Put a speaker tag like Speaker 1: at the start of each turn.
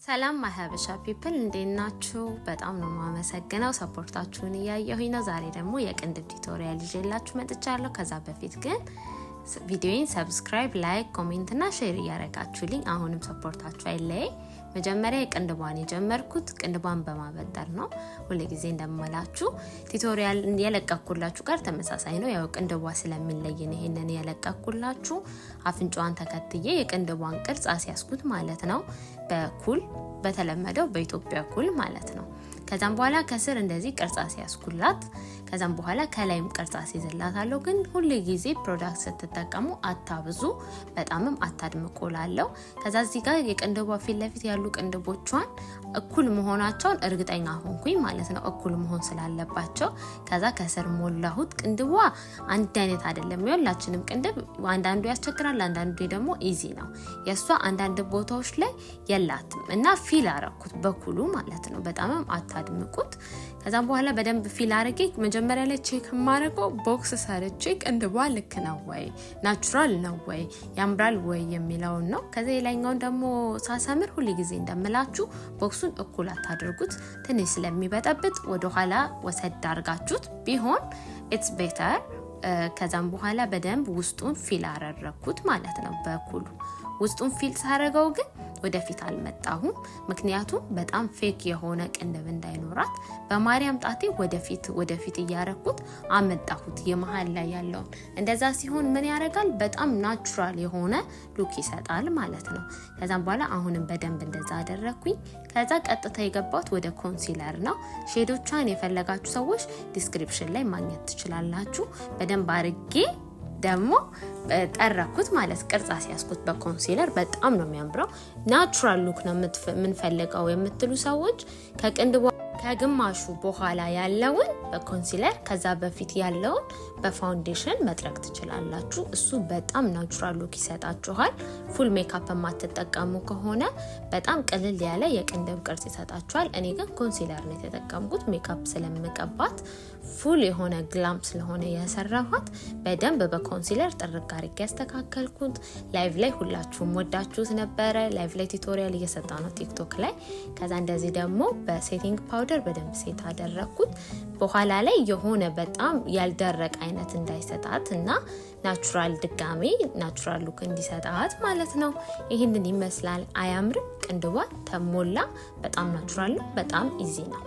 Speaker 1: ሰላም ማህበሻ ፒፕል እንዴት ናችሁ? በጣም ነው ማመሰግነው ሰፖርታችሁን እያየሁኝ ነው። ዛሬ ደግሞ የቅንድብ ቱቶሪያል ይዤላችሁ መጥቻለሁ። ከዛ በፊት ግን ቪዲዮውን ሰብስክራይብ፣ ላይክ፣ ኮሜንት እና ሼር እያደረጋችሁልኝ አሁንም ሰፖርታችሁ አይለይ። መጀመሪያ የቅንድቧን የጀመርኩት ቅንድቧን በማበጠር ነው። ሁሉ ጊዜ እንደማላችሁ ቱቶሪያል የለቀኩላችሁ ጋር ተመሳሳይ ነው። ያው ቅንድቧ ስለሚለይ ነው ይሄንን የለቀኩላችሁ። አፍንጫዋን ተከትዬ የቅንድቧን ቅርጽ አስያዝኩት ማለት ነው። በኩል በተለመደው በኢትዮጵያ ኩል ማለት ነው። ከዛም በኋላ ከስር እንደዚህ ቅርጽ አስያዝኩላት። ከዛም በኋላ ከላይም ቅርጽ አስይዝላታለሁ። ግን ሁሉ ጊዜ ፕሮዳክት ስትጠቀሙ አታብዙ፣ በጣምም አታድምቁላለው። ከዛ እዚህ ጋር የቅንድቧ ፊት ለፊት ያሉ ቅንድቦቿን እኩል መሆናቸውን እርግጠኛ ሆንኩኝ ማለት ነው። እኩል መሆን ስላለባቸው ከዛ ከስር ሞላሁት። ቅንድቧ አንድ አይነት አይደለም። የሁላችንም ቅንድብ አንዳንዱ ያስቸግራል፣ አንዳንዱ ደግሞ ኢዚ ነው። የሷ አንዳንድ ቦታዎች ላይ የላትም እና ፊል አረኩት በኩሉ ማለት ነው። በጣምም አታድምቁት። ከዛም በኋላ በደንብ ፊል አረጌ መጀመሪያ ላይ ቼክ ማረገው ቦክስ ሰርቼ ቅንድቧ ልክ ነው ወይ ናቹራል ነው ወይ ያምራል ወይ የሚለው ነው። ከዛ የላይኛውን ደግሞ ሳሰምር ሁሉ ጊዜ እንደምላችሁ ቦክሱን እኩል አታድርጉት። ትንሽ ስለሚበጠብጥ ወደ ኋላ ወሰድ አርጋችሁት ቢሆን ኢትስ ቤተር። ከዛም በኋላ በደንብ ውስጡን ፊል አረረኩት ማለት ነው። በኩሉ ውስጡን ፊል ሳረገው ግን ወደፊት አልመጣሁም። ምክንያቱም በጣም ፌክ የሆነ ቅንድብ እንዳይኖራት በማርያም ጣቴ ወደፊት እያረኩት አመጣሁት የመሃል ላይ ያለውን። እንደዛ ሲሆን ምን ያደርጋል? በጣም ናቹራል የሆነ ሉክ ይሰጣል ማለት ነው። ከዛም በኋላ አሁንም በደንብ እንደዛ አደረኩኝ። ከዛ ቀጥታ የገባሁት ወደ ኮንሲለር ነው። ሼዶቿን የፈለጋችሁ ሰዎች ዲስክሪፕሽን ላይ ማግኘት ትችላላችሁ። በደንብ አርጌ ደግሞ ጠረኩት ማለት ቅርጽ አስያዝኩት በኮንሲለር። በጣም ነው የሚያምረው። ናቹራል ሉክ ነው የምንፈልገው የምትሉ ሰዎች ከቅንድቧ ከግማሹ በኋላ ያለውን በኮንሲለር ከዛ በፊት ያለውን በፋውንዴሽን መጥረግ ትችላላችሁ። እሱ በጣም ናቹራል ሉክ ይሰጣችኋል። ፉል ሜካፕ የማትጠቀሙ ከሆነ በጣም ቅልል ያለ የቅንድብ ቅርጽ ይሰጣችኋል። እኔ ግን ኮንሲለር ነው የተጠቀምኩት ሜካፕ ስለምቀባት ፉል የሆነ ግላም ስለሆነ ያሰራኋት በደንብ በኮንሲለር ጥርግ አድርጌ ያስተካከልኩት። ላይቭ ላይ ሁላችሁም ወዳችሁት ነበረ። ላይቭ ላይ ቱቶሪያል እየሰጣ ነው ቲክቶክ ላይ። ከዛ እንደዚህ ደግሞ በሴቲንግ ፓውደር በደንብ ሴት አደረኩት። በኋላ ላይ የሆነ በጣም ያልደረቀ አይነት እንዳይሰጣት እና ናቹራል ድጋሜ ናቹራል ሉክ እንዲሰጣት ማለት ነው። ይሄንን ይመስላል። አያምርም? ቅንድቧ ተሞላ። በጣም ናቹራል ነው። በጣም ኢዚ ነው።